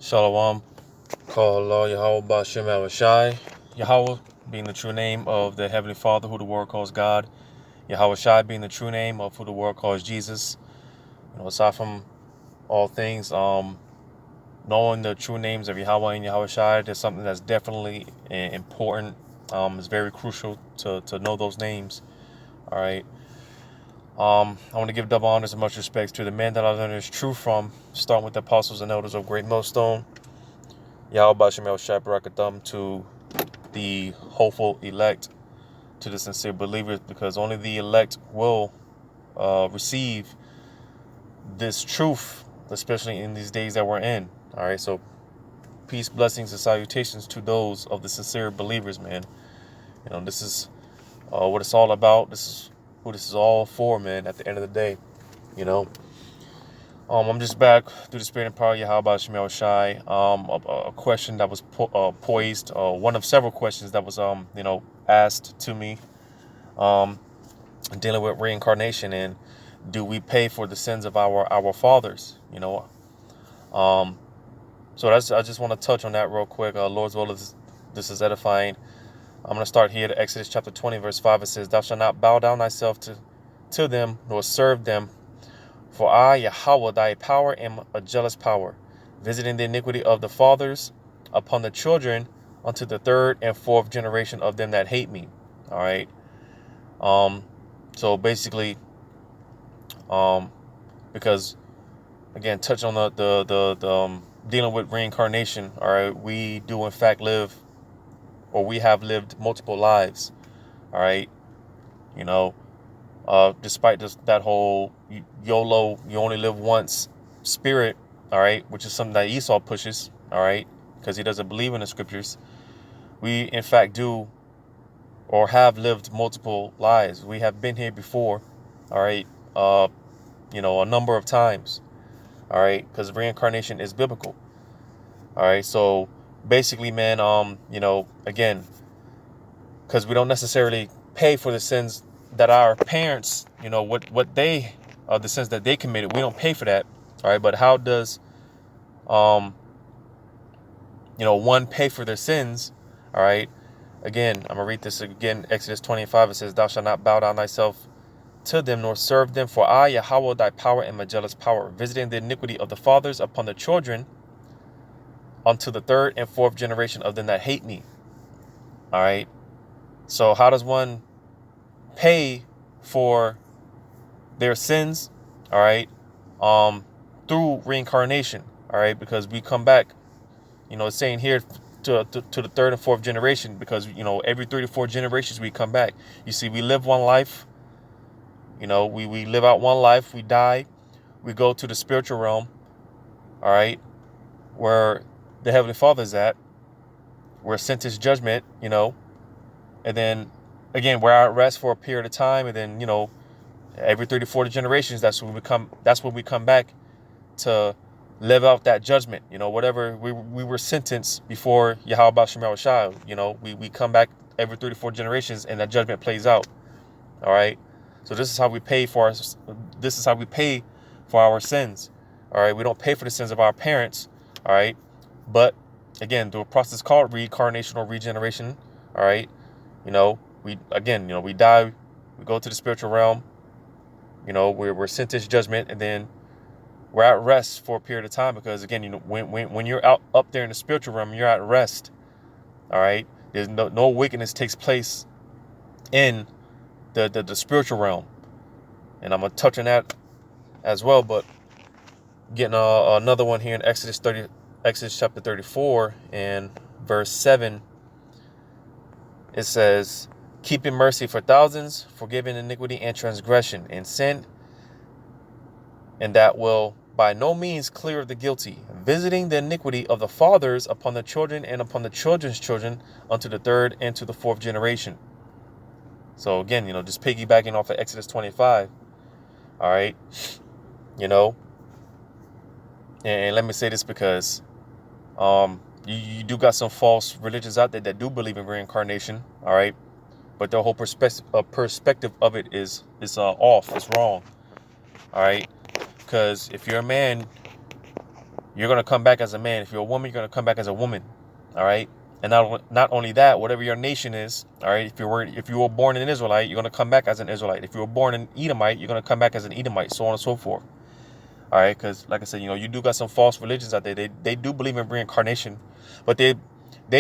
Shalom. Call Allah Yahweh Bashem Shai. Yahweh being the true name of the Heavenly Father who the world calls God. Yahweh Shai being the true name of who the world calls Jesus. Aside from all things, knowing the true names of Yahweh and Yahweh Shai, there's something that's definitely important. It's very crucial to know those names. All right. I want to give double honors and much respects to the men that I learned this truth from, starting with the apostles and elders of Great Millstone. Yahweh Bashem Shai Barakatham to the hopeful elect, to the sincere believers, because only the elect will receive this truth, especially in these days that we're in. All right, so peace, blessings, and salutations to those of the sincere believers, man. This is what it's all about. This is who this is all for, man. At the end of the day, you know. I'm just back through the spirit and power of Yahweh Shemel Shai. A question that was poised, one of several questions that was asked to me, dealing with reincarnation and do we pay for the sins of our fathers? So I just want to touch on that real quick. Lord's will, this is edifying. I'm going to start here at Exodus chapter 20, verse 5. It says, "Thou shalt not bow down thyself to them, nor serve them. For I, Yahweh, thy power, am a jealous power, visiting the iniquity of the fathers upon the children unto the third and fourth generation of them that hate me." All right. So basically, because again, touch on the dealing with reincarnation. All right, we do in fact live, or we have lived multiple lives. All right, despite that whole YOLO, you only live once spirit, all right, which is something that Esau pushes, all right, because he doesn't believe in the scriptures. We, in fact, do or have lived multiple lives. We have been here before, all right, a number of times, all right, because reincarnation is biblical, all right. So basically, man, again, because we don't necessarily pay for the sins that our parents, what they, the sins that they committed, we don't pay for that, all right. But how does, one pay for their sins, all right? Again, I'm gonna read this again. Exodus 25. It says, "Thou shalt not bow down thyself to them, nor serve them. For I, Yahweh, thy power, am a jealous power, visiting the iniquity of the fathers upon the children, unto the third and fourth generation of them that hate me." All right. So how does one pay for their sins? All right. Through reincarnation. All right, because we come back. It's saying here to the third and fourth generation, because every 3 to 4 generations we come back. You see, we live one life. We live out one life. We die. We go to the spiritual realm. All right, where the Heavenly Father is at. We're sentenced judgment. And then again we're at rest for a period of time, and then every 30 to 40 generations, that's when we come back to live out that judgment. Whatever we were sentenced before Yahweh Bashem Shai, we come back every 3 to 4 generations, and that judgment plays out. All right. So this is how we pay for our sins. All right. We don't pay for the sins of our parents. All right. But again, through a process called reincarnation or regeneration. All right. We die, we go to the spiritual realm. We're sentenced judgment, and then we're at rest for a period of time, because again, when you're up there in the spiritual realm, you're at rest. All right. There's no wickedness takes place in the spiritual realm, and I'm gonna touch on that as well. But getting another one here in Exodus chapter 34 and verse 7, it says, "Keeping mercy for thousands, forgiving iniquity and transgression and sin, and that will by no means clear the guilty, visiting the iniquity of the fathers upon the children and upon the children's children unto the third and to the fourth generation." So again, just piggybacking off of Exodus 25. All right. And let me say this, because you do got some false religions out there that do believe in reincarnation. All right. But the whole perspective of it is off. It's wrong. All right. Because if you're a man, you're going to come back as a man. If you're a woman, you're going to come back as a woman. All right. And not only that, whatever your nation is, all right, if you were born an Israelite, you're going to come back as an Israelite. If you were born an Edomite, you're going to come back as an Edomite, so on and so forth. All right, because like I said, you do got some false religions out there. They do believe in reincarnation, but they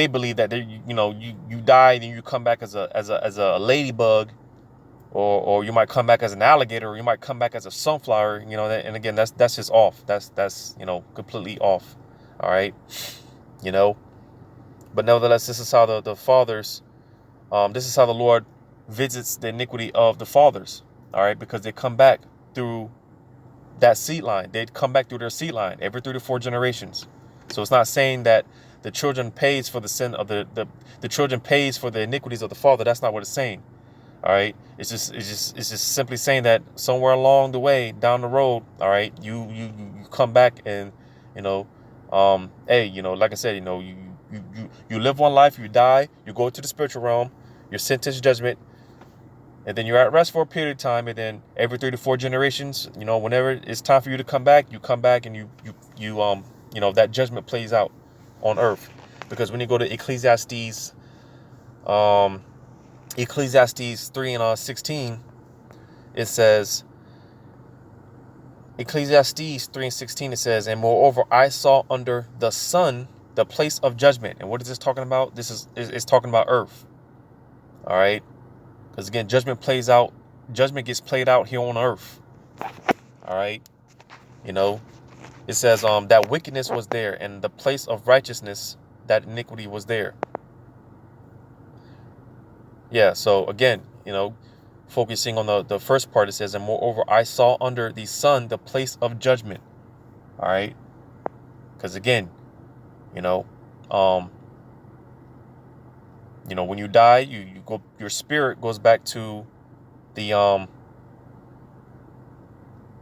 believe that you die and you come back as a ladybug, or you might come back as an alligator, or you might come back as a sunflower. And again, that's just off. That's completely off. All right, But nevertheless, this is how the fathers, this is how the Lord visits the iniquity of the fathers. All right, because they come back through that seed line. They come back through their seed line every 3 to 4 generations. So it's not saying that the children pays for the sin of the children pays for the iniquities of the father. That's not what it's saying. All right, it's just simply saying that somewhere along the way, down the road, all right, you come back and hey, like I said, you live one life, you die, you go to the spiritual realm, you're sentenced to judgment, and then you're at rest for a period of time, and then every 3 to 4 generations, whenever it's time for you to come back, and you that judgment plays out on earth. Because when you go to Ecclesiastes 3 and 16, it says, Ecclesiastes 3 and 16, it says, and moreover, I saw under the sun the place of judgment. And what is this talking about? It's talking about earth. All right. Because again, judgment gets played out here on earth. All right. It says that wickedness was there, and the place of righteousness, that iniquity was there. Yeah, so again, focusing on the first part, it says, and moreover, I saw under the sun the place of judgment. All right. Because again, when you die, you go, your spirit goes back to the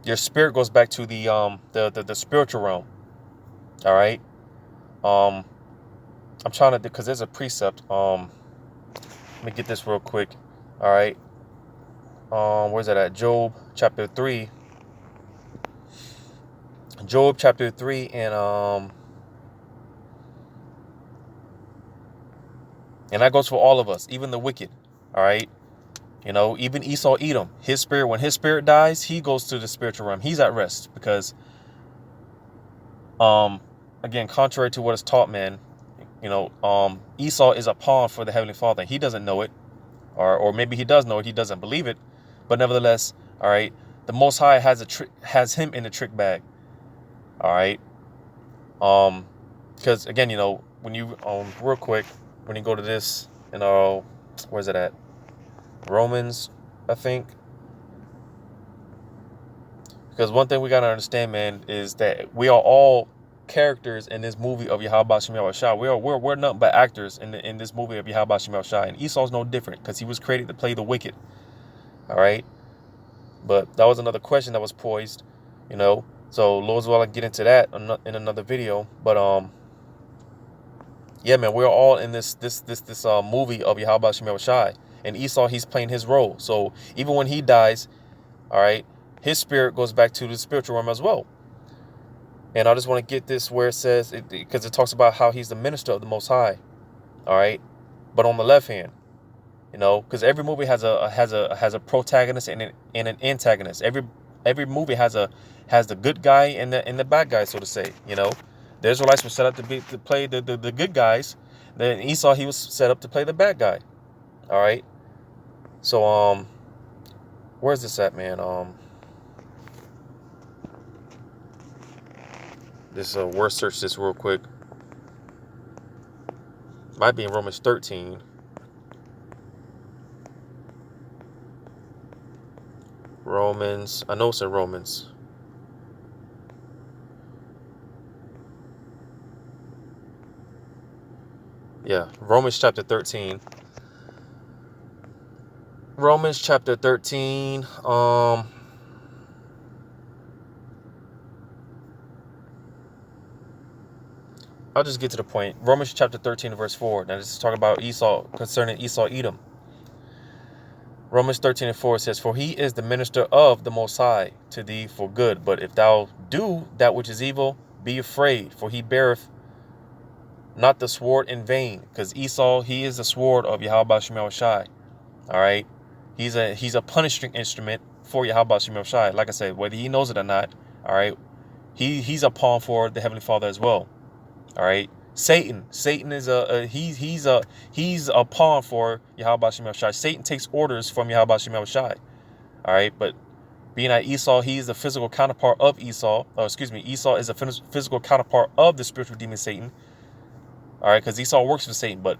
the spiritual realm. All right. I'm trying to, because there's a precept. Let me get this real quick. All right. Where's that at? Job chapter 3. Job chapter 3 and that goes for all of us, even the wicked. All right. Even Esau, Edom, when his spirit dies, he goes to the spiritual realm. He's at rest because, again, contrary to what is taught, man, Esau is a pawn for the Heavenly Father. He doesn't know it, or maybe he does know it. He doesn't believe it, but nevertheless, all right, the Most High has him in the trick bag. All right, because again, when you real quick, when you go to this, where's it at? Romans, I think. Because one thing we gotta understand, man, is that we are all characters in this movie of Yahweh Shem Yahushua. We're nothing but actors in this movie of Yahweh Shem Yahushua. And Esau's no different, because he was created to play the wicked. All right. But that was another question that was poised, So Lord's will, I get into that in another video. But yeah, man, we're all in this movie of Yahweh Shem Yahushua. And Esau, he's playing his role. So even when he dies, all right, his spirit goes back to the spiritual realm as well. And I just want to get this where it says, because it talks about how he's the minister of the Most High. All right. But on the left hand, because every movie has a protagonist and an antagonist. Every movie has the good guy and the bad guy, so to say. The Israelites were set up to play the good guys. Then Esau, he was set up to play the bad guy. All right. So where's this at, man? This word search this real quick. Might be in Romans 13. Romans, I know it's in Romans. Yeah, Romans chapter 13. Romans chapter 13. I'll just get to the point. Romans chapter 13, verse 4. Now this is talking about Esau, concerning Esau, Edom. Romans 13 and 4 says, for he is the minister of the Most High to thee for good. But if thou do that which is evil, be afraid, for he beareth not the sword in vain. Because Esau, he is the sword of Yahweh Shemel Shai. All right. He's a punishing instrument for Yahweh Shemel Shai. Like I said, whether he knows it or not, all right, he's a pawn for the Heavenly Father as well. All right. Satan is he's a pawn for Yahweh Shemel Shai. Satan takes orders from Yahweh Shemel Shai. All right, but being that Esau, he is the physical counterpart of Esau. Esau is a physical counterpart of the spiritual demon Satan. All right, because Esau works for Satan. But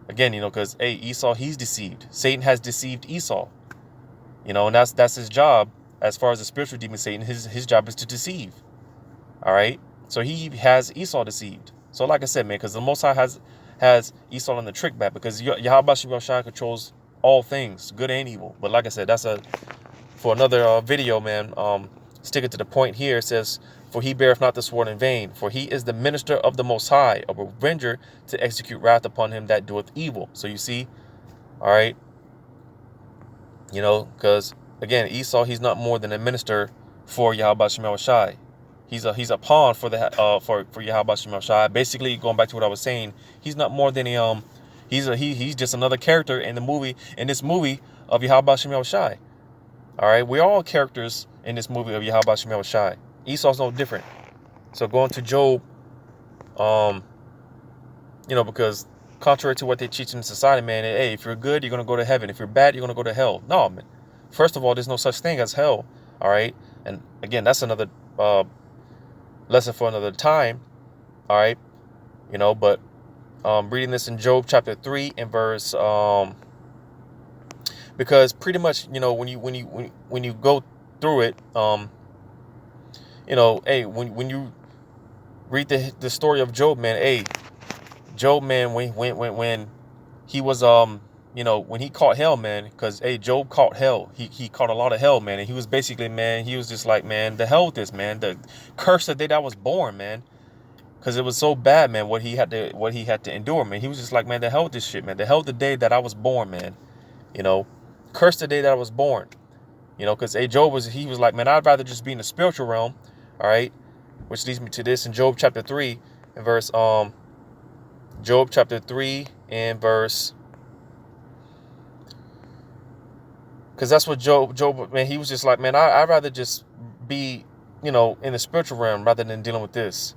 again, because Esau, he's deceived. Satan has deceived Esau. And that's his job as far as the spiritual demon Satan. His job is to deceive. All right, so he has Esau deceived. So like I said, man, because the Most High has Esau on the trick back, because Yahweh Shai controls all things, good and evil. But like I said, that's for another video, man. Sticking to the point here, it says, for he beareth not the sword in vain, for he is the minister of the Most High, a revenger to execute wrath upon him that doeth evil. So you see, all right, because again, Esau, he's not more than a minister for Yahweh Shemel Shai. He's a pawn for Yahweh Shemel Shai. Basically, going back to what I was saying, he's not more than he's just another character in this movie of Yahweh Shemel Shai. All right, we're all characters in this movie of Yahweh Shemel Shai. Esau's no different. So going to Job, because contrary to what they teach in society, man, hey, if you're good, you're gonna go to heaven. If you're bad, you're gonna go to hell. No, man. First of all, there's no such thing as hell. All right, and again, that's another lesson for another time. All right, but reading this in Job chapter 3 and verse because pretty much when you go through it, hey, when you read the story of Job, man, hey, Job, man, when he was when he caught hell, man, because hey, Job caught hell. He caught a lot of hell, man, and he was basically, man, he was just like, man, the hell with this, man, the curse the day that I was born, man, because it was so bad, man, what he had to endure, man. He was just like, man, the hell with this shit, man, the hell the day that I was born, man, curse the day that I was born, because hey, Job was like, man, I'd rather just be in the spiritual realm, all right, which leads me to this in Job chapter 3 and verse Job chapter 3 and verse, because that's what Job, man, he was just like, man, I'd rather just be, in the spiritual realm rather than dealing with this.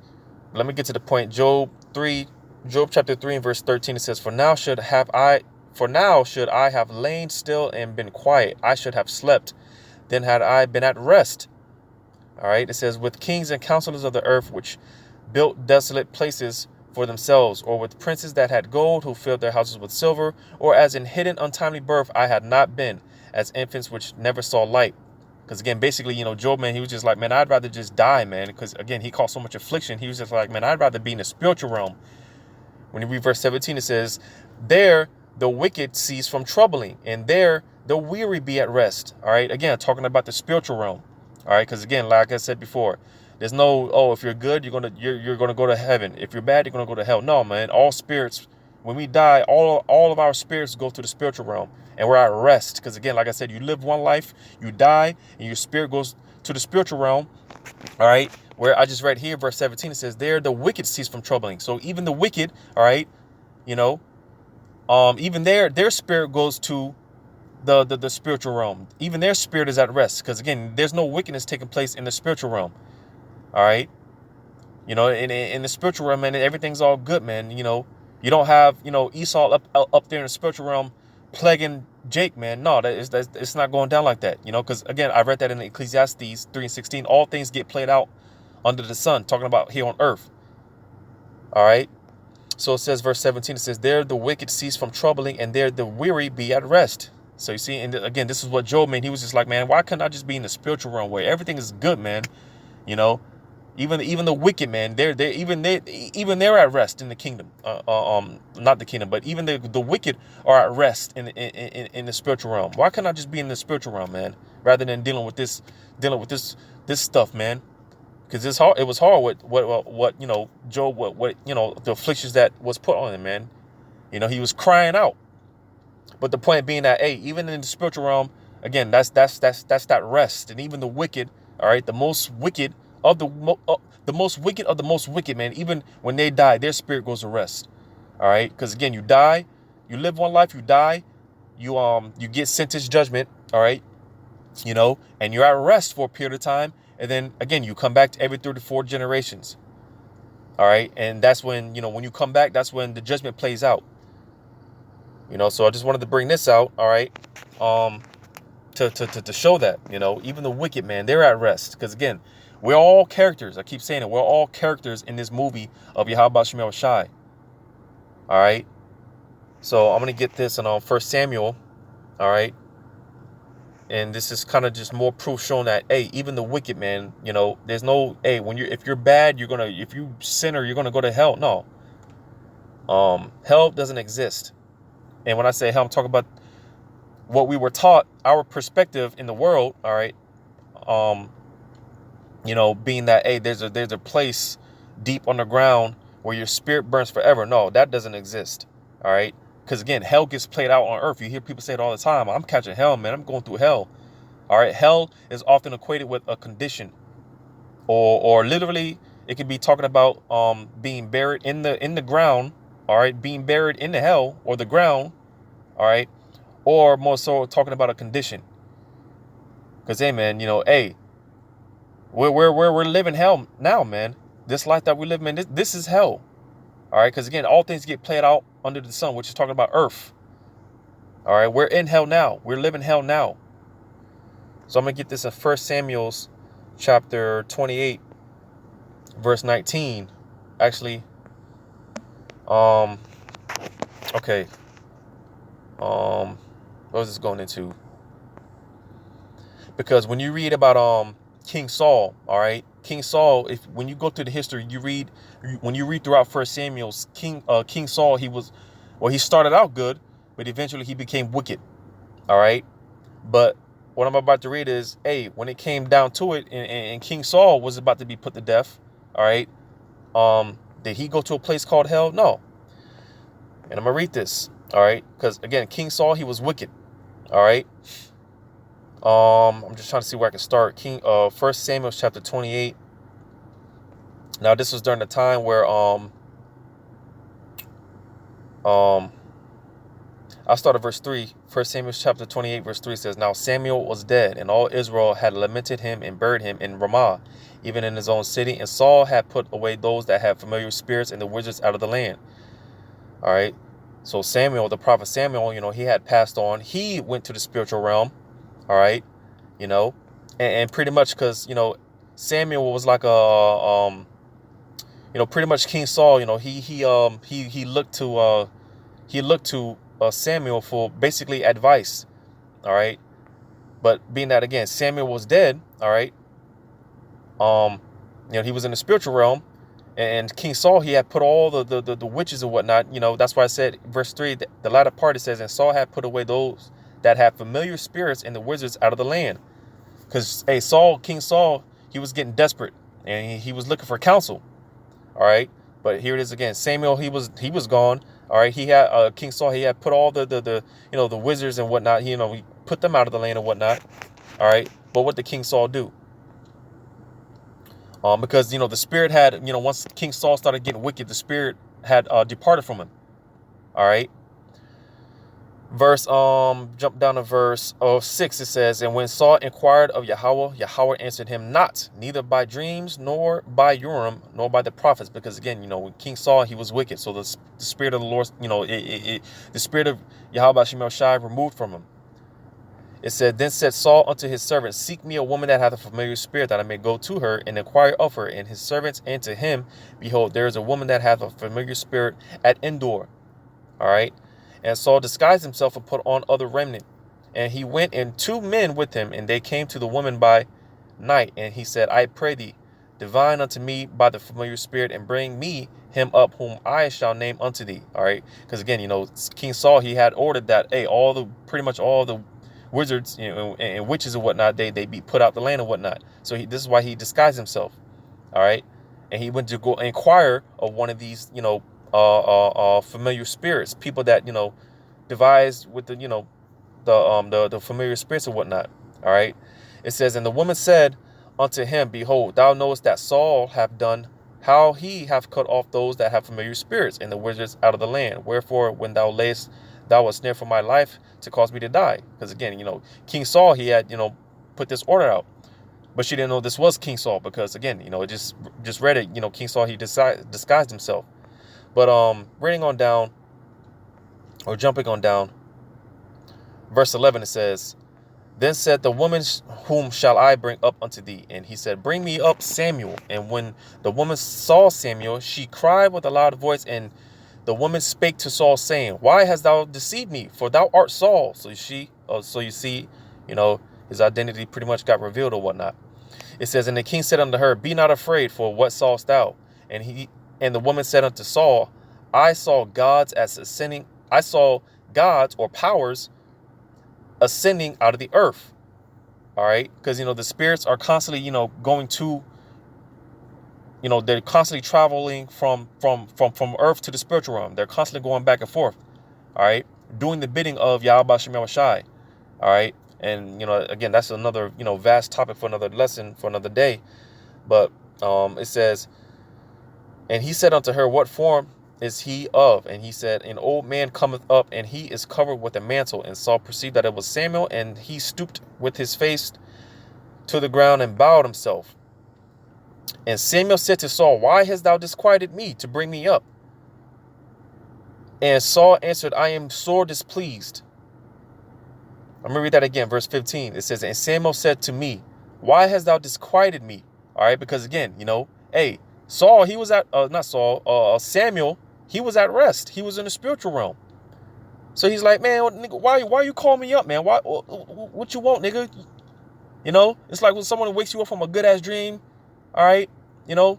Let me get to the point. Job chapter 3 and verse 13, it says, For now should I have lain still and been quiet. I should have slept. Then had I been at rest. All right. It says, with kings and counselors of the earth, which built desolate places for themselves, or with princes that had gold, who filled their houses with silver, or as in hidden untimely birth I had not been, as infants which never saw light. Because again, basically, Job, man, he was just like, man, I'd rather just die, man. Because again, he caused so much affliction. He was just like, man, I'd rather be in the spiritual realm. When you read verse 17, it says, there the wicked cease from troubling, and there the weary be at rest. All right. Again, talking about the spiritual realm. All right. Because again, like I said before, there's no, if you're good, you're gonna go to heaven. If you're bad, you're gonna go to hell. No, man. All spirits, when we die, all of our spirits go to the spiritual realm, and we're at rest. Because again, like I said, you live one life, you die, and your spirit goes to the spiritual realm. All right. Where I just read here, verse 17, it says, there the wicked cease from troubling. So even the wicked, all right, even their spirit goes to the spiritual realm. Even their spirit is at rest. Because again, there's no wickedness taking place in the spiritual realm. All right. In the spiritual realm, man, everything's all good, man. You don't have, Esau up there in the spiritual realm plaguing Jake, man. No, it's not going down like that, because again, I read that in Ecclesiastes 3 and 16. All things get played out under the sun, talking about here on earth. All right. So it says, verse 17, it says, there the wicked cease from troubling, and there the weary be at rest. So you see, and again, this is what Job, man, he was just like, man, why couldn't I just be in the spiritual realm where everything is good, man? Even the wicked, man, they're at rest in the kingdom. Not the kingdom, but even the wicked are at rest in the spiritual realm. Why can't I just be in the spiritual realm, man, rather than dealing with this stuff, man? Because it was hard what Job, the afflictions that was put on him, man. He was crying out. But the point being that, hey, even in the spiritual realm, again, that's that rest. And even the wicked, all right, the most wicked of the most wicked of the most wicked, man. Even when they die, their spirit goes to rest. All right, because again, you die, you live one life, you die, you get sentenced judgment. All right, and you're at rest for a period of time, and then again, you come back to every 34 generations. All right, and that's when when you come back, that's when the judgment plays out. So I just wanted to bring this out. All right, to show that even the wicked, man, they're at rest, because again, we're all characters. I keep saying it. We're all characters in this movie of Yahweh Shemel Shai. All right. So I'm going to get this in 1 Samuel. All right. And this is kind of just more proof showing that, hey, even the wicked, man, there's no, hey, if you're bad, if you sinner, you're going to go to hell. No. Hell doesn't exist. And when I say hell, I'm talking about what we were taught, our perspective in the world. All right. Being that, hey, there's a place deep underground where your spirit burns forever. No, that doesn't exist. All right. Because again, hell gets played out on earth. You hear people say it all the time. I'm catching hell, man. I'm going through hell. All right. Hell is often equated with a condition, or literally it could be talking about being buried in the ground. All right. Being buried in the hell or the ground. All right. Or more so talking about a condition. Because, hey, man, hey, we're living hell now, man. This life that we live in, this is hell. All right. Because again, all things get played out under the sun, which is talking about earth. All right. We're in hell now. We're living hell now. So I'm going to get this in 1 Samuel's chapter 28, verse 19. Actually, okay. What was this going into? Because when you read about King Saul, all right, King Saul, when you go through the history, when you read throughout 1 Samuel's King Saul, he started out good, but eventually he became wicked. All right. But what I'm about to read is, hey, when it came down to it, and King Saul was about to be put to death. All right. Did he go to a place called hell? No. And I'm gonna read this. All right. Because again, King Saul, he was wicked. All right. I'm just trying to see where I can start. 1 Samuel chapter 28. Now, this was during the time where I'll start at verse 3. 1 Samuel chapter 28, verse 3 says, Now Samuel was dead, and all Israel had lamented him and buried him in Ramah, even in his own city. And Saul had put away those that had familiar spirits and the wizards out of the land. All right. So Samuel, the prophet Samuel, he had passed on. He went to the spiritual realm. All right. And pretty much because, Samuel was like pretty much King Saul, he looked to Samuel for basically advice. All right. But being that, again, Samuel was dead. All right. He was in the spiritual realm, and King Saul, he had put all the witches and whatnot. That's why I said verse 3, the latter part, it says, and Saul had put away those that had familiar spirits and the wizards out of the land. Because, hey, King Saul, he was getting desperate, and he was looking for counsel. All right. But here it is again. Samuel, he was gone. All right. He had King Saul, he had put all the wizards and whatnot. He put them out of the land and whatnot. All right. But what did King Saul do? Because, the spirit had, once King Saul started getting wicked, the spirit had departed from him. All right. Jump down to verse 6. It says, and when Saul inquired of Yahweh, Yahweh answered him not, neither by dreams, nor by Urim, nor by the prophets. Because again, when King Saul, he was wicked. So the spirit of the Lord, the spirit of Yahweh Shemel Shai removed from him. It said, then said Saul unto his servants, seek me a woman that hath a familiar spirit, that I may go to her and inquire of her. And his servants answered him, behold, there is a woman that hath a familiar spirit at Endor. All right. And Saul disguised himself and put on other remnant. And he went and 2 men with him, and they came to the woman by night. And he said, I pray thee, divine unto me by the familiar spirit, and bring me him up whom I shall name unto thee. All right. Because again, King Saul, he had ordered that, hey, pretty much all the wizards, and witches and whatnot, they be put out the land and whatnot. So this is why he disguised himself. All right. And he went to go inquire of one of these, familiar spirits, people that, devised with the familiar spirits and whatnot. All right. It says, and the woman said unto him, behold, thou knowest that Saul hath done, how he hath cut off those that have familiar spirits and the wizards out of the land. Wherefore, when thou layest, thou wast near for my life to cause me to die. Because again, King Saul, he had, put this order out. But she didn't know this was King Saul because, again, it just read it. King Saul, he disguised himself. But reading on down, or jumping on down, verse 11, it says, then said the woman, whom shall I bring up unto thee? And he said, bring me up Samuel. And when the woman saw Samuel, she cried with a loud voice. And the woman spake to Saul, saying, why hast thou deceived me? For thou art Saul. So you see, his identity pretty much got revealed or whatnot. It says, and the king said unto her, be not afraid, for what sawest thou? And the woman said unto Saul, I saw gods or powers ascending out of the earth. All right, because the spirits are constantly going to, they're constantly traveling from earth to the spiritual realm. They're constantly going back and forth. All right, doing the bidding of Yahweh Shem Shai. All right. And, again, that's another, vast topic for another lesson for another day. But it says, and he said unto her, what form is he of? And he said, an old man cometh up, and he is covered with a mantle. And Saul perceived that it was Samuel, and he stooped with his face to the ground and bowed himself. And Samuel said to Saul, why hast thou disquieted me to bring me up? And Saul answered, I am sore displeased. I'm going to read that again, verse 15. It says, and Samuel said to me, why hast thou disquieted me? All right, because again, hey, Saul, he was at, Samuel, he was at rest. He was in the spiritual realm. So he's like, man, nigga, why you call me up, man? What you want, nigga? It's like when someone wakes you up from a good ass dream. All right, you're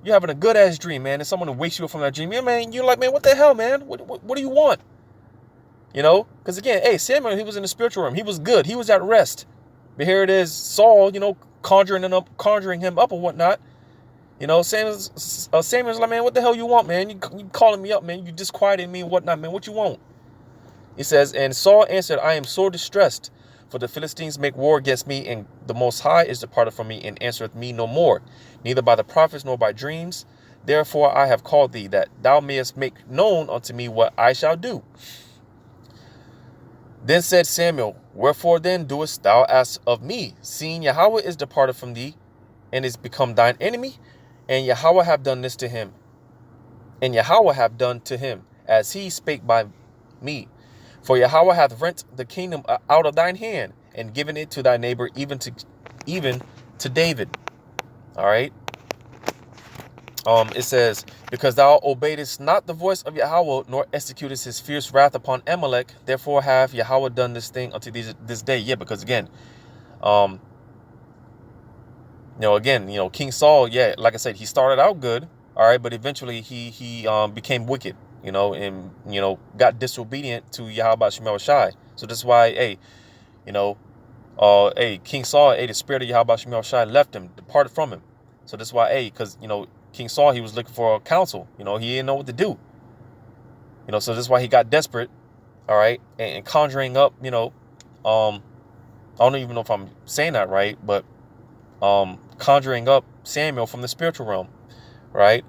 having a good ass dream, man. And someone wakes you up from that dream. Yeah, man, you're like, man, what the hell, man? What do you want? Because again, hey, Samuel, he was in the spiritual realm. He was good. He was at rest. But here it is, Saul, conjuring him up or whatnot. Samuel's like, man, what the hell you want, man? You calling me up, man. You disquieting me and whatnot, man. What you want? He says, and Saul answered, I am sore distressed, for the Philistines make war against me, and the Most High is departed from me, and answereth me no more, neither by the prophets nor by dreams. Therefore I have called thee, that thou mayest make known unto me what I shall do. Then said Samuel, wherefore then doest thou ask of me, seeing Yahweh is departed from thee, and is become thine enemy? And Yahweh have done this to him. And Yahweh have done to him, as he spake by me. For Yahweh hath rent the kingdom out of thine hand, and given it to thy neighbor, even to David. All right. It says, because thou obeyedest not the voice of Yahweh, nor executest his fierce wrath upon Amalek, therefore have Yahweh done this thing unto this day. Yeah, because again, King Saul, yeah, like I said, he started out good, all right, but eventually he became wicked, and got disobedient to Yahweh Shem Shai. So that's why, hey, King Saul, the spirit of Yahweh Shem Shai left him, departed from him. So that's why, because King Saul, he was looking for counsel. He didn't know what to do. So that's why he got desperate. All right. And conjuring up, I don't even know if I'm saying that right, but conjuring up Samuel from the spiritual realm. Right.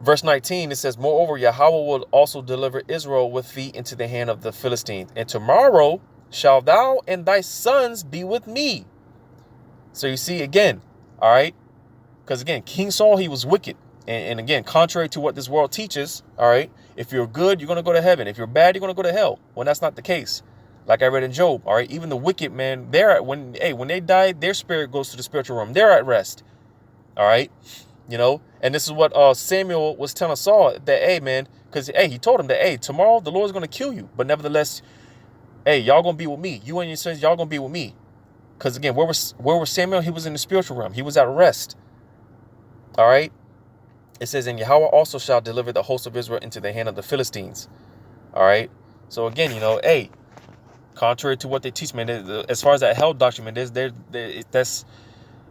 Verse 19, it says, moreover, Yahweh will also deliver Israel with thee into the hand of the Philistines. And tomorrow shalt thou and thy sons be with me. So you see again. All right. Because again, King Saul, he was wicked. And again, contrary to what this world teaches, all right, if you're good, you're going to go to heaven. If you're bad, you're going to go to hell. When that's not the case. Like I read in Job, all right, even the wicked, man, when they die, their spirit goes to the spiritual realm. They're at rest. All right. And this is what Samuel was telling Saul, that, hey, man, because, hey, he told him that, hey, tomorrow the Lord's going to kill you. But nevertheless, hey, y'all going to be with me. You and your sons, y'all going to be with me. Because again, where was Samuel? He was in the spiritual realm. He was at rest. All right. It says, and Yahweh also shall deliver the host of Israel into the hand of the Philistines. All right. So again, hey, contrary to what they teach, man, as far as that hell doctrine, man, that's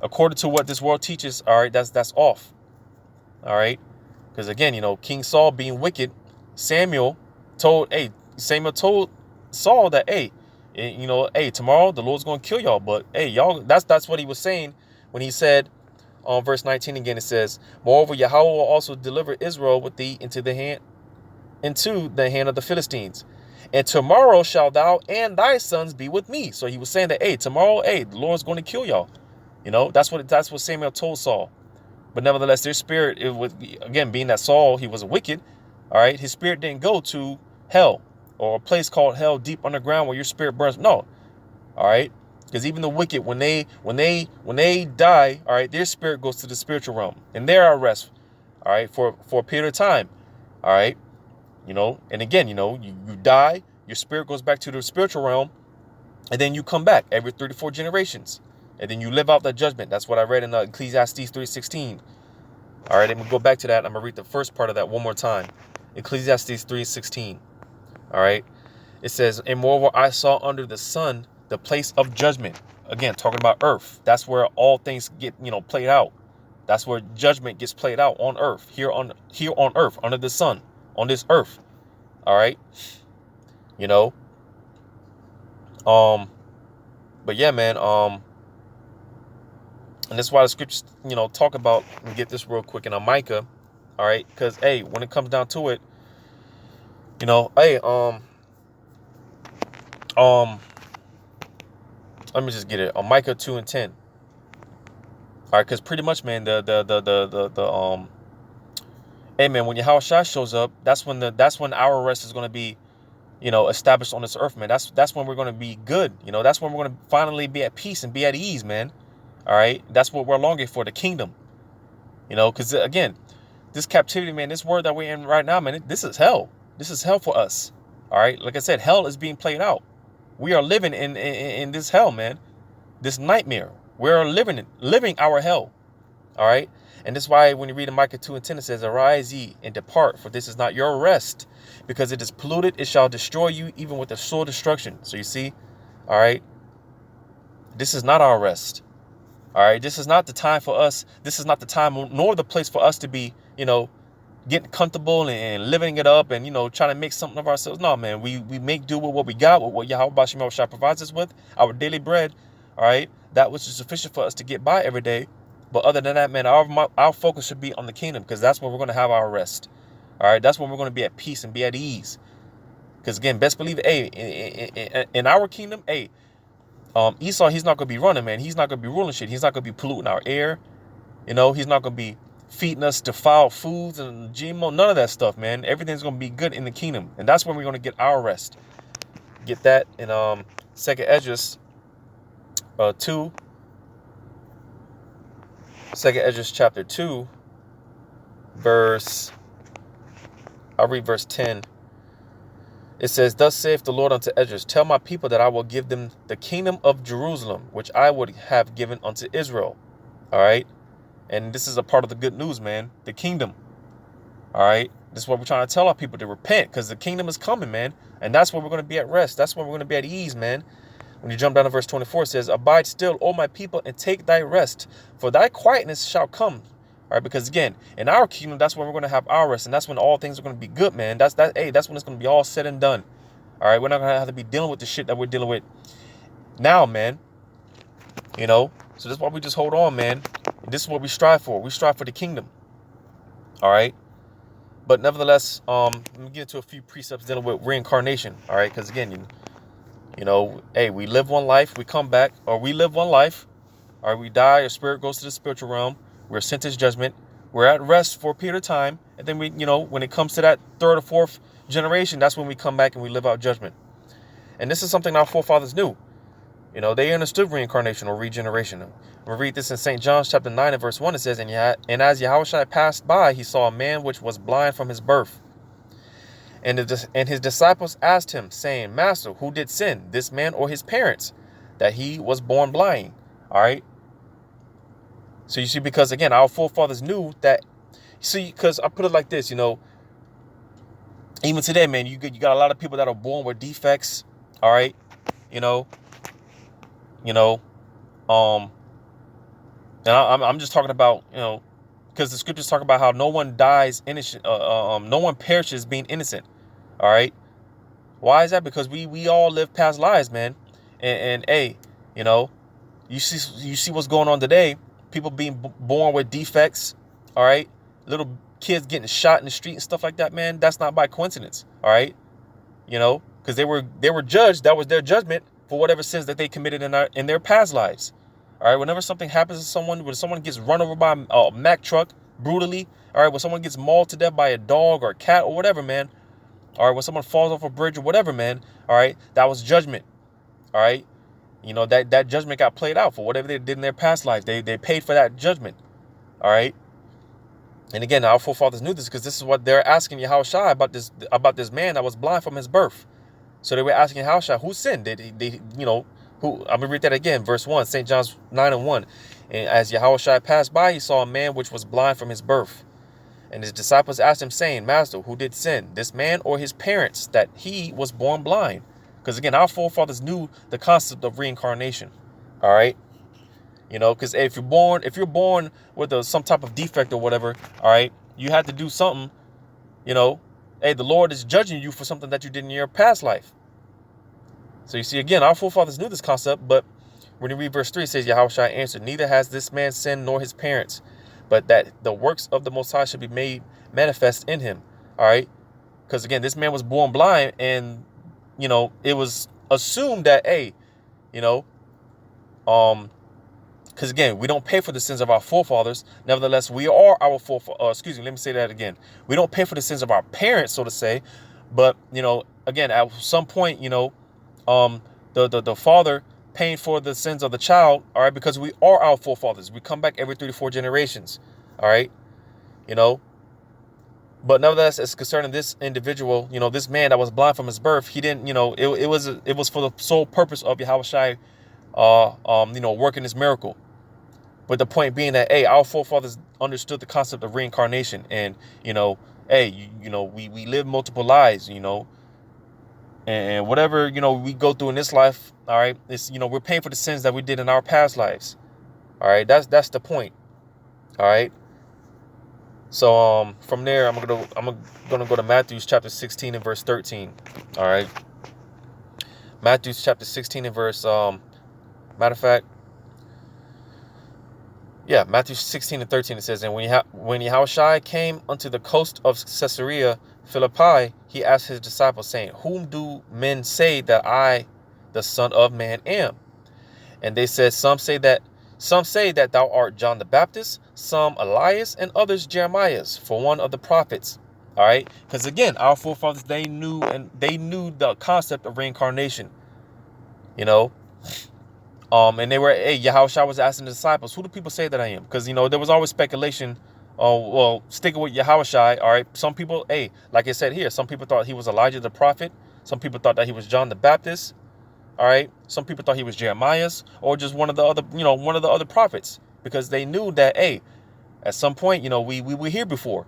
according to what this world teaches. All right. That's off. All right. Because again, King Saul being wicked, Samuel told Saul that, hey, tomorrow the Lord's going to kill y'all. But hey, y'all, that's what he was saying. when he said on verse 19 again, it says, moreover, Yahweh will also deliver Israel with thee into the hand of the Philistines. And tomorrow shall thou and thy sons be with me. So he was saying that, hey, tomorrow, hey, the Lord's going to kill y'all. You know, that's what Samuel told Saul. But nevertheless, their spirit, it was, again, being that Saul, he was wicked. All right, his spirit didn't go to hell or a place called hell deep underground where your spirit burns. No. All right. Because even the wicked, when they die, all right, their spirit goes to the spiritual realm and they're at rest, all right, for a period of time. All right. You know, and again, you know, you die, your spirit goes back to the spiritual realm, and then you come back every 34 generations. And then you live out that judgment. That's what I read in Ecclesiastes 3:16. All right, I'm going to go back to that. I'm going to read the first part of that one more time. Ecclesiastes 3:16. All right. It says, and moreover, I saw under the sun the place of judgment. Again, talking about earth. That's where all things get, you know, played out. That's where judgment gets played out on earth, here on earth, under the sun, on this earth. All right. You know. But yeah, man. And that's why the scriptures, you know, talk about, and get this real quick in Micah. All right. Because, hey, when it comes down to it, you know, hey, let me just get it on Micah 2:10. All right, because pretty much, man, hey, man, when Yahushua shows up, that's when our rest is going to be, you know, established on this earth, man. That's when we're going to be good. You know, that's when we're going to finally be at peace and be at ease, man. All right, that's what we're longing for, the kingdom. You know, because again, this captivity, man, this world that we're in right now, man, this is hell. This is hell for us. All right, like I said, hell is being played out. We are living in this hell, man. This nightmare. We're living our hell. All right. And that's why when you read in Micah 2:10, it says, arise ye and depart, for this is not your rest, because it is polluted. It shall destroy you even with a sore destruction. So you see, all right, this is not our rest. All right. This is not the time for us. This is not the time nor the place for us to be, you know, getting comfortable and living it up and, you know, trying to make something of ourselves. No, man, we make do with what we got, with what Yahweh Shai provides us with, our daily bread. All right. That which is sufficient for us to get by every day. But other than that, man, our focus should be on the kingdom, because that's where we're going to have our rest. All right. That's when we're going to be at peace and be at ease. Because, again, best believe, hey, in our kingdom, hey, Esau, he's not going to be running, man. He's not going to be ruling shit. He's not going to be polluting our air. You know, he's not going to be feeding us defiled foods and GMO, none of that stuff, man. Everything's going to be good in the kingdom. And that's when we're going to get our rest. Get that in 2nd Esdras 2. 2nd Esdras chapter 2, I'll read verse 10. It says, thus saith the Lord unto Esdras, tell my people that I will give them the kingdom of Jerusalem, which I would have given unto Israel. All right. And this is a part of the good news, man. The kingdom. All right. This is what we're trying to tell our people, to repent, because the kingdom is coming, man. And that's where we're going to be at rest. That's where we're going to be at ease, man. When you jump down to verse 24, it says, abide still, O my people, and take thy rest, for thy quietness shall come. All right. Because again, in our kingdom, that's when we're going to have our rest. And that's when all things are going to be good, man. That's when it's going to be all said and done. All right. We're not going to have to be dealing with the shit that we're dealing with now, man. You know, so that's why we just hold on, man. This is what we strive for. We strive for the kingdom. All right. But nevertheless, let me get into a few precepts dealing with reincarnation. All right. Because again, you know, hey, we live one life, we come back, or we live one life, or we die, our spirit goes to the spiritual realm. We're sentenced judgment. We're at rest for a period of time. And then we, you know, when it comes to that 3rd or 4th generation, that's when we come back and we live out judgment. And this is something our forefathers knew. You know, they understood reincarnation or regeneration. We'll read this in St. John chapter 9 and verse 1. It says, and as Yahushua passed by, he saw a man which was blind from his birth. And his disciples asked him, saying, Master, who did sin, this man or his parents, that he was born blind? All right. So you see, because again, our forefathers knew that. See, because I put it like this, you know, even today, man, you got a lot of people that are born with defects. All right. And I'm just talking about, you know, because the scriptures talk about how no one dies innocent, no one perishes being innocent. All right. Why is that? Because we all live past lives, man. And hey, you know, you see what's going on today. people being born with defects, all right? Little kids getting shot in the street and stuff like that, man. That's not by coincidence, all right? You know, because they were judged. That was their judgment for whatever sins that they committed in their past lives. All right, whenever something happens to someone, when someone gets run over by a Mack truck brutally, all right, when someone gets mauled to death by a dog or a cat or whatever, man, all right, when someone falls off a bridge or whatever, man, all right, that was judgment, all right? You know, that judgment got played out for whatever they did in their past lives. They paid for that judgment, all right? And again, our forefathers knew this because this is what they're asking Yahushua about this man that was blind from his birth. So they were asking Yahushua, who sinned? They you know, who? I'm going to read that again, verse 1, St. John's 9:1. And as Yahushua passed by, he saw a man which was blind from his birth. And his disciples asked him, saying, Master, who did sin, this man or his parents, that he was born blind? Because again, our forefathers knew the concept of reincarnation. All right. You know, because if you're born with some type of defect or whatever, all right, you had to do something, you know. Hey, the Lord is judging you for something that you did in your past life. So you see, again, our forefathers knew this concept, but when you read verse 3, it says, Yahushua answered, neither has this man sinned nor his parents, but that the works of the Most High should be made manifest in him. All right. Because again, this man was born blind, and, you know, it was assumed that, hey, you know, because again, we don't pay for the sins of our forefathers. Nevertheless, we are our forefathers. Excuse me, let me say that again. We don't pay for the sins of our parents, so to say. But, you know, again, at some point, you know, the father paying for the sins of the child, all right, because we are our forefathers. We come back every 3 to 4 generations, all right, you know. But nevertheless, as concerning this individual, you know, this man that was blind from his birth, he didn't, you know, it was for the sole purpose of Yahushua, you know, working this miracle. But the point being that, hey, our forefathers understood the concept of reincarnation, and, you know, hey, you know, we live multiple lives, you know, and whatever, you know, we go through in this life, all right, it's, you know, we're paying for the sins that we did in our past lives. All right, that's the point. All right. So from there, I'm gonna go to Matthew chapter 16 and verse 13. All right. Matthew chapter 16 and verse matter of fact. Yeah, Matthew 16 and 13, it says, and when Yahushua came unto the coast of Caesarea Philippi, he asked his disciples, saying, whom do men say that I, the Son of Man, am? And they said, some say that thou art John the Baptist, some Elias, and others Jeremiah, for one of the prophets. All right, because again, our forefathers, they knew the concept of reincarnation, you know. And Yahushua was asking the disciples, who do people say that I am? Because, you know, there was always speculation. Well, sticking with Yahushua, all right, some people, like I said here, some people thought he was Elijah the prophet. Some people thought that he was John the Baptist. All right. Some people thought he was Jeremiah, or just one of the other prophets, because they knew that, at some point, you know, we were here before.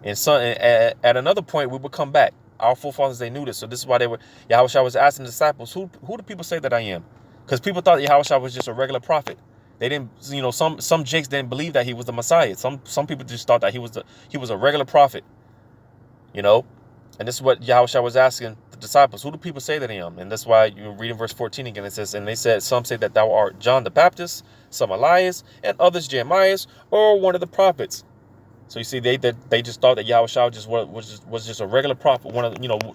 And at another point, we would come back. Our forefathers, they knew this. So this is why Yahushua was asking the disciples, who do people say that I am? Because people thought Yahushua was just a regular prophet. They didn't, you know, some jakes didn't believe that he was the Messiah. Some people just thought that he was a regular prophet, you know. And this is what Yahushua was asking the disciples, who do people say that I am? And that's why you read in verse 14 again, it says, and they said, some say that thou art John the Baptist, some Elias, and others Jeremiah, or one of the prophets. So you see, they just thought that Yahushua was just a regular prophet,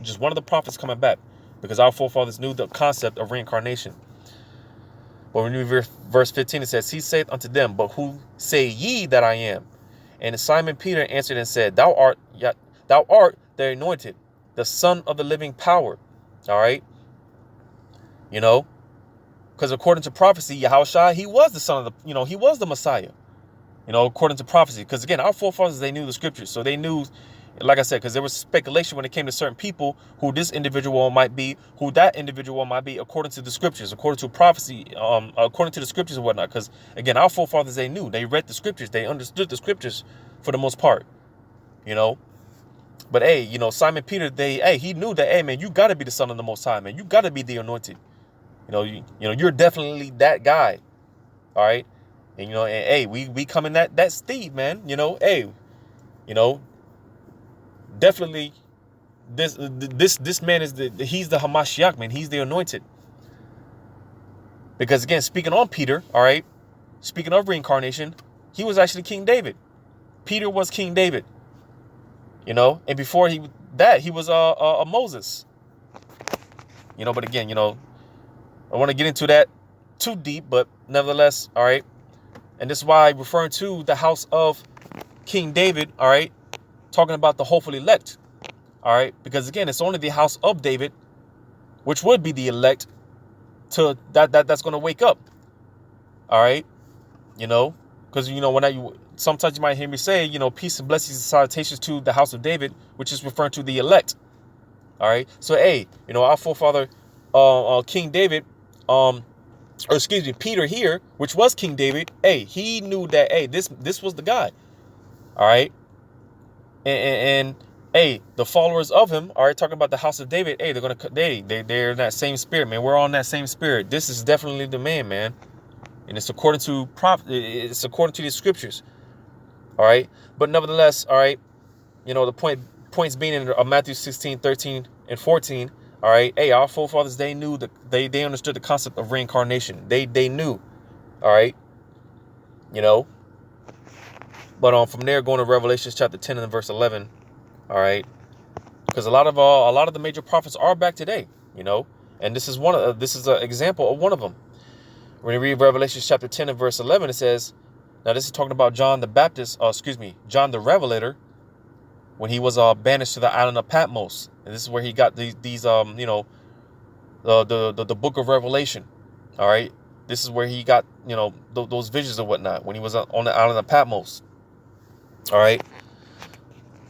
just one of the prophets coming back, because our forefathers knew the concept of reincarnation. But when you read verse 15, it says, he saith unto them, but who say ye that I am? And Simon Peter answered and said, thou art the anointed, the Son of the living power. All right. You know, because according to prophecy, Yahushua, he was the son of he was the Messiah, you know, according to prophecy. Because again, our forefathers, they knew the scriptures. So they knew, like I said, because there was speculation when it came to certain people, who this individual might be, who that individual might be, according to the scriptures, according to prophecy, according to the scriptures and whatnot. Because again, our forefathers, they knew, they read the scriptures, they understood the scriptures for the most part, you know. But you know, Simon Peter, he knew that, man, you got to be the Son of the Most High, man. You got to be the anointed. You know, you're definitely that guy. All right. And, you know, and we come in that Steve, man, you know, you know, definitely this man is he's the Hamashiach, man. He's the anointed. Because again, speaking on Peter, all right, speaking of reincarnation, He was actually King David. Peter was King David, you know, and before he was Moses, you know. But again, you know, I want to get into that too deep, but nevertheless, all right. And this is why I'm referring to the house of King David, all right, talking about the hopeful elect, all right, because again, it's only the house of David, which would be the elect, to that's going to wake up, all right, you know, because you know sometimes you might hear me say, you know, peace and blessings and salutations to the house of David, which is referring to the elect, all right. So hey, you know, our forefather, King David, or excuse me, Peter here, which was King David, hey, he knew that, hey, this was the guy, all right, and hey, the followers of him, all right, talking about the house of David, hey, they're in that same spirit, man. We're on that same spirit. This is definitely the man, and it's according to the scriptures, all right. But nevertheless, all right, you know, the points being in Matthew 16, 13, and 14. All right. Hey, our forefathers, they knew they understood the concept of reincarnation. They knew. All right. You know. But from there, going to Revelation chapter 10 and verse 11. All right. Because a lot of the major prophets are back today. You know, and this is an example of one of them. When you read Revelation chapter 10 and verse 11, it says, now this is talking about John the Baptist. John the Revelator, when he was banished to the island of Patmos. And this is where he got these you know, the book of Revelation. All right. This is where he got, you know, those visions and whatnot when he was on the island of Patmos. All right.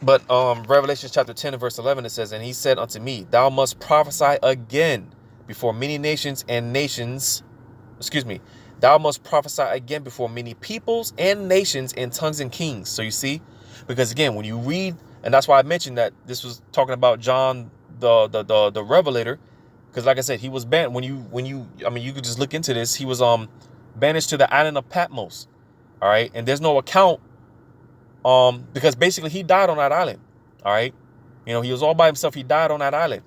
But Revelation chapter 10 and verse 11, it says, and he said unto me, thou must prophesy again before many nations and nations. Thou must prophesy again before many peoples and nations and tongues and kings. So you see, because again, when you read, and that's why I mentioned that this was talking about John the Revelator, because like I said, he was banned when you I mean, you could just look into this. He was banished to the island of Patmos. All right, and there's no account because basically he died on that island. All right, you know, he was all by himself. He died on that island.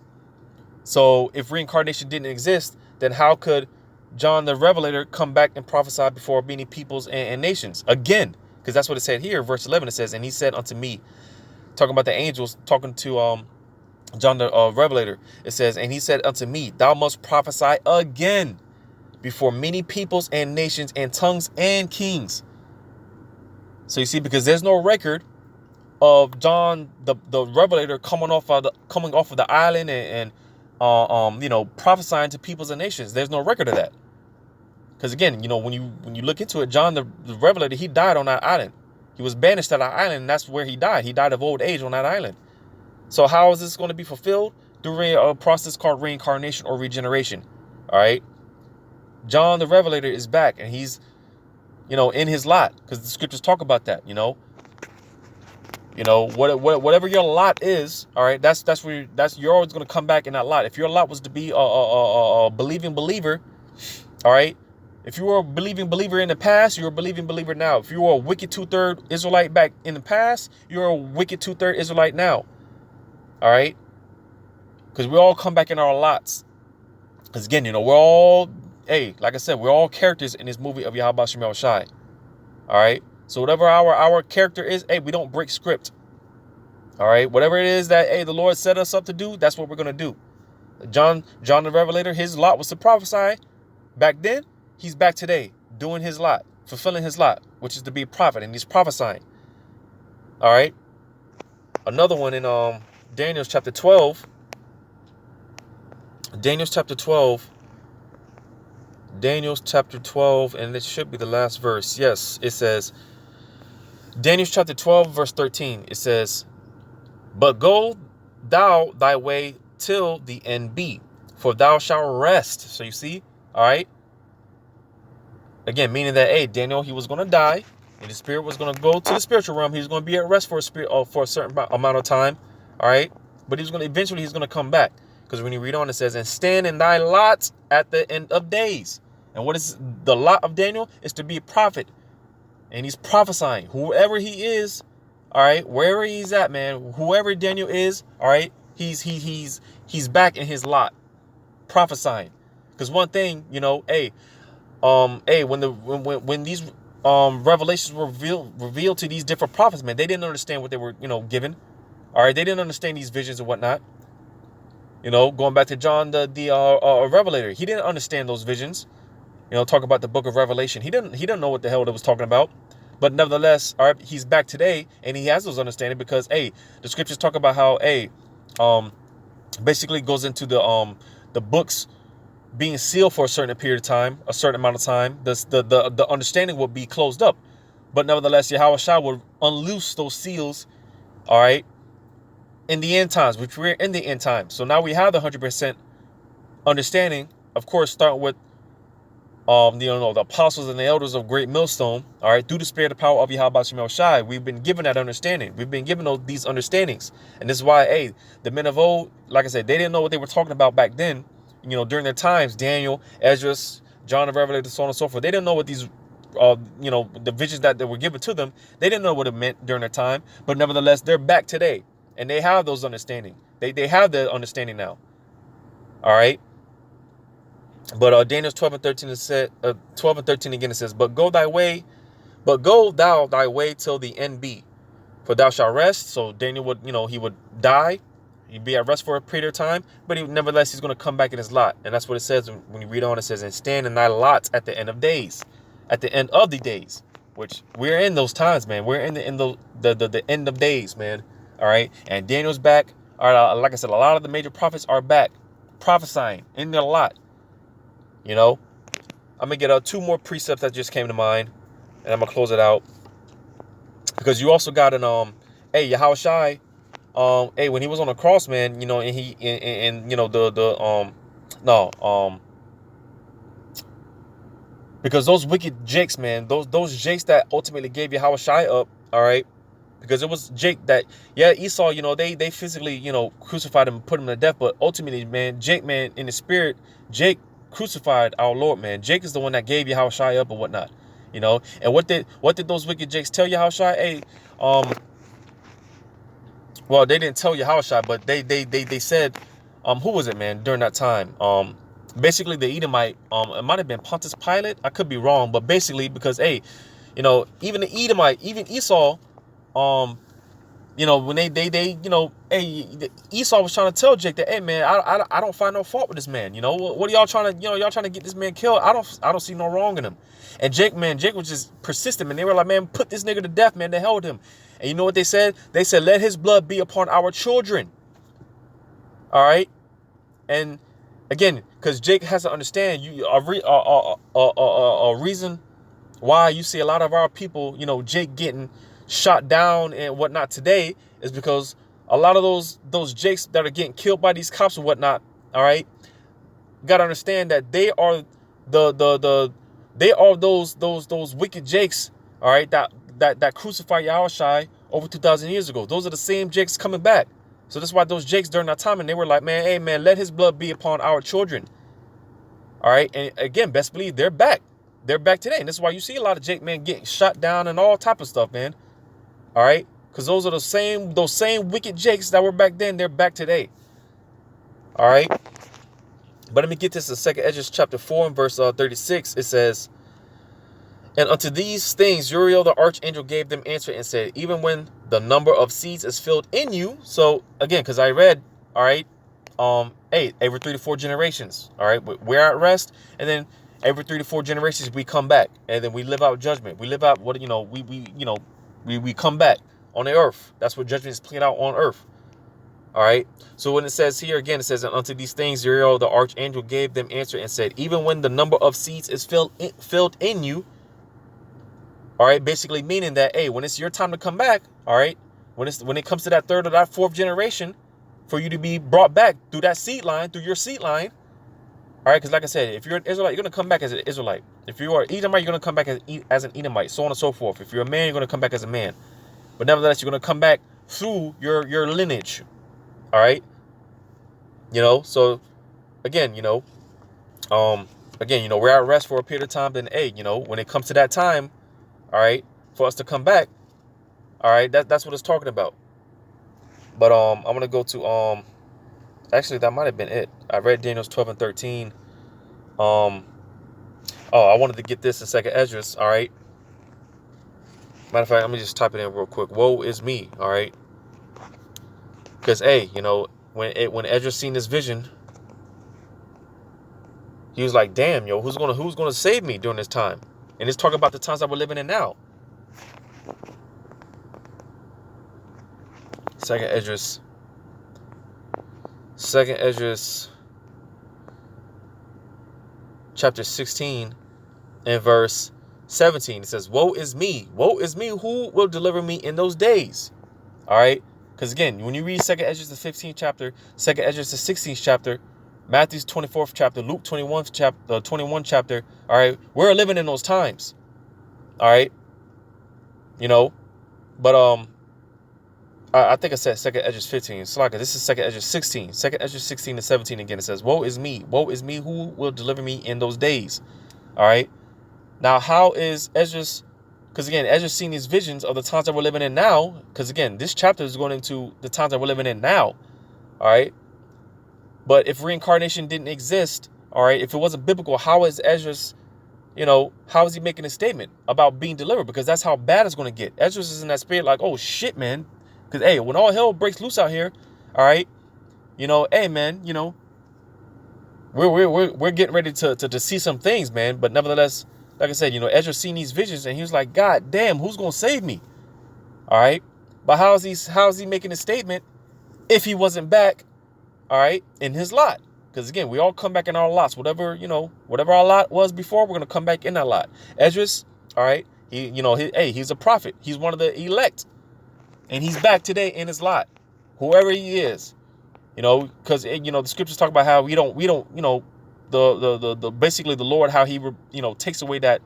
So if reincarnation didn't exist, then how could John the Revelator come back and prophesy before many peoples and nations again? Because that's what it said here, verse 11. It says, and he said unto me, talking about the angels, talking to John the Revelator. It says, and he said unto me, thou must prophesy again before many peoples and nations and tongues and kings. So you see, because there's no record of John the Revelator coming off of the island and you know, prophesying to peoples and nations. There's no record of that. Because again, you know, when you look into it, John the Revelator, he died on that island. He was banished to that island, and that's where he died. He died of old age on that island. So how is this going to be fulfilled? During a process called reincarnation or regeneration. All right. John the Revelator is back, and he's, you know, in his lot, because the scriptures talk about that. You know, whatever your lot is, all right, that's you're always going to come back in that lot. If your lot was to be a believing believer, all right, if you were a believing believer in the past, you're a believing believer now. If you were a wicked 2/3 Israelite back in the past, you're a wicked 2/3 Israelite now. All right, because we all come back in our lots. Because again, you know, we're all, hey, like I said, we're all characters in this movie of Yahweh Shem Shai. All right. So whatever our character is, hey, we don't break script. All right. Whatever it is that, hey, the Lord set us up to do, that's what we're going to do. John the Revelator, his lot was to prophesy back then. He's back today doing his lot, fulfilling his lot, which is to be a prophet, and he's prophesying. All right. Another one in Daniel chapter 12. Daniel chapter 12, and it should be the last verse. Yes, it says, Daniel chapter 12, verse 13. It says, but go thou thy way till the end be, for thou shalt rest. So you see, all right. Again, meaning that, hey, Daniel, he was going to die, and his spirit was going to go to the spiritual realm. He was going to be at rest for a certain amount of time, all right. But he's going to come back. Because when you read on, it says, and stand in thy lot at the end of days. And what is the lot of Daniel? Is to be a prophet. And he's prophesying. Whoever he is, all right, wherever he's at, man, whoever Daniel is, all right, he's back in his lot, prophesying. Because one thing, you know, when these revelations were revealed to these different prophets, man, they didn't understand what they were, given. All right, they didn't understand these visions and whatnot. Going back to John, the Revelator, he didn't understand those visions. Talk about the book of Revelation. He didn't know what the hell it was talking about. But nevertheless, all right, he's back today, and he has those understanding because, hey, the scriptures talk about how, basically goes into the books being sealed for a certain period of time, a certain amount of time. The understanding will be closed up. But nevertheless, Yahweh Shai will unloose those seals, all right, in the end times, which we're in the end times. So now we have the 100% understanding, of course, starting with the apostles and the elders of Great Millstone, all right, through the spirit and power of Yahweh Shem El Shai, we've been given that understanding. We've been given these understandings. And this is why, hey, the men of old, like I said, they didn't know what they were talking about back then, during their times. Daniel, Ezra, John the Revelator, so on and so forth. They didn't know what these, the visions that were given to them, they didn't know what it meant during their time. But nevertheless, they're back today. And they have those understanding. They have the understanding now. All right. But Daniel 12 and 13 said, 12 and 13 again, it says, but go thou thy way till the end be, for thou shalt rest. So Daniel would, he would die. He'd be at rest for a period of time, but nevertheless, he's going to come back in his lot. And that's what it says when you read on. It says, and stand in thy lots at the end of days, at the end of the days, which we're in those times, man. We're in the end of days, man. All right. And Daniel's back. All right. Like I said, a lot of the major prophets are back prophesying in their lot. I'm going to get 2 more precepts that just came to mind, and I'm going to close it out. Because you also got an, Yahweh Shai, when he was on the cross, man, and he, because those wicked jakes, man, those jakes that ultimately gave Yahweh Shai up, all right, because it was Jake that, Esau, they physically, crucified him and put him to death, but ultimately, man, Jake, man, in the spirit, Jake crucified our Lord, man. Jake is the one that gave Yahweh Shai up and whatnot, and what did those wicked Jakes tell Yahweh Shai? Hey, well, they didn't tell Yahweh Shai, but they said, who was it, man, during that time? Basically the Edomite, it might have been Pontius Pilate. I could be wrong, but basically because, hey, even the Edomite, even Esau, when Esau was trying to tell Jake that, hey, man, I don't find no fault with this man. What are y'all trying to, y'all trying to get this man killed? I don't see no wrong in him. And Jake was just persistent, and they were like, man, put this nigga to death, man. They held him. And you know what they said? They said, let his blood be upon our children. All right. And again, because Jake has to understand a reason why you see a lot of our people, Jake getting shot down and whatnot today is because a lot of those Jakes that are getting killed by these cops and whatnot, all right, gotta understand that they are those wicked Jakes, all right, that crucified Yahweh Shai over 2,000 years ago. Those are the same Jakes coming back. So that's why those Jakes during that time, and they were like, man, hey, man, let his blood be upon our children. All right, and again, best believe they're back. They're back today, and this is why you see a lot of Jake, man, getting shot down and all type of stuff, man. All right, because those are those same wicked Jakes that were back then. They're back today. All right, but let me get this in 2 Ezra chapter 4 and verse 36. It says, and unto these things Uriel the archangel gave them answer and said, even when the number of seeds is filled in you. So again, because I read, all right, every 3 to 4 generations, all right, we're at rest, and then every 3 to 4 generations we come back, and then we live out judgment. We live out what we come back on the earth. That's what judgment is played out on earth. All right. So when it says here again, it says, and unto these things Uriel the archangel gave them answer and said, even when the number of seeds is filled in you. All right, basically meaning that, hey, when it's your time to come back, all right, when it comes to that 3rd or that 4th generation, for you to be brought back through that seed line, through your seed line, all right, because like I said, if you're an Israelite, you're going to come back as an Israelite. If you are Edomite, you're going to come back as an Edomite, so on and so forth. If you're a man, you're going to come back as a man. But nevertheless, you're going to come back through your lineage, all right? So again, we're at rest for a period of time. Then, hey, when it comes to that time, all right, for us to come back, all right, that's what it's talking about. But I'm gonna go to actually that might have been it. I read Daniel 12 and 13. I wanted to get this in 2 Ezra, all right. Matter of fact, let me just type it in real quick. Woe is me, all right? Because, hey, you know, when Ezra seen this vision, he was like, damn, yo, who's gonna save me during this time? And it's talking about the times that we're living in now. Second Esdras chapter 16 and verse 17. It says, woe is me, who will deliver me in those days? All right. Because again, when you read Second Esdras, the 15th chapter, Second Esdras, the 16th chapter, Matthew's 24th chapter, Luke 21 chapter, all right, we're living in those times. All right. You know, but I think I said Second Esdras 15. Slaka, this is Second Esdras 16. Second Esdras 16 to 17 again. It says, woe is me, who will deliver me in those days? All right. Now, how is Esdras? Because again, Ezra's seen these visions of the times that we're living in now. Because again, this chapter is going into the times that we're living in now. All right. But if reincarnation didn't exist, all right, if it wasn't biblical, how is Ezra's, you know, how is he making a statement about being delivered? Because that's how bad it's going to get. Ezra's is in that spirit like, oh, shit, man. Because, hey, when all hell breaks loose out here, all right, you know, hey, man, you know, we're getting ready to see some things, man. But nevertheless, like I said, you know, Ezra seen these visions and he was like, God damn, who's going to save me? All right. But how is he making a statement if he wasn't back, all right, in his lot? Because again, we all come back in our lots. Whatever, you know, whatever our lot was before, we're going to come back in that lot. Esdras, all right, he's a prophet. He's one of the elect. And he's back today in his lot, whoever he is. You know, because, you know, the scriptures talk about how we don't, you know, the basically the Lord, how he, you know, takes away that,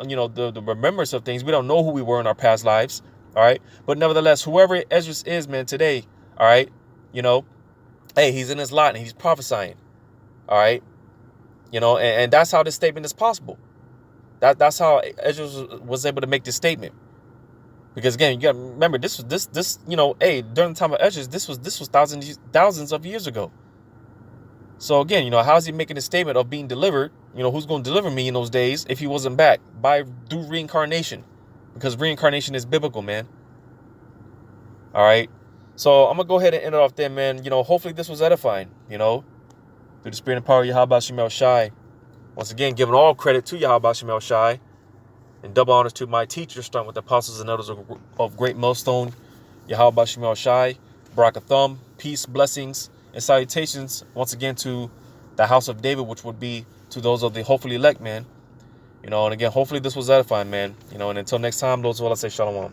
you know, the remembrance of things. We don't know who we were in our past lives. All right. But nevertheless, whoever Esdras is, man, today, all right, you know, hey, he's in his lot and he's prophesying. All right. You know, and that's how this statement is possible. That's how Esdras was able to make this statement. Because again, you got to remember, this, you know, hey, during the time of Esdras, this was thousands of years ago. So again, you know, how is he making a statement of being delivered? You know, who's going to deliver me in those days if he wasn't back? Through reincarnation. Because reincarnation is biblical, man. All right. So I'm going to go ahead and end it off there, man. You know, hopefully this was edifying, you know, through the spirit and power of Yahweh Shemel Shai. Once again, giving all credit to Yahweh Shemel Shai. And double honors to my teachers, starting with the apostles and elders of Great Millstone, Yahweh Shemel Shai, Barakathum, peace, blessings, and salutations once again to the house of David, which would be to those of the hopefully elect, man. You know, and again, hopefully this was edifying, man. You know, and until next time, those will I say shalom.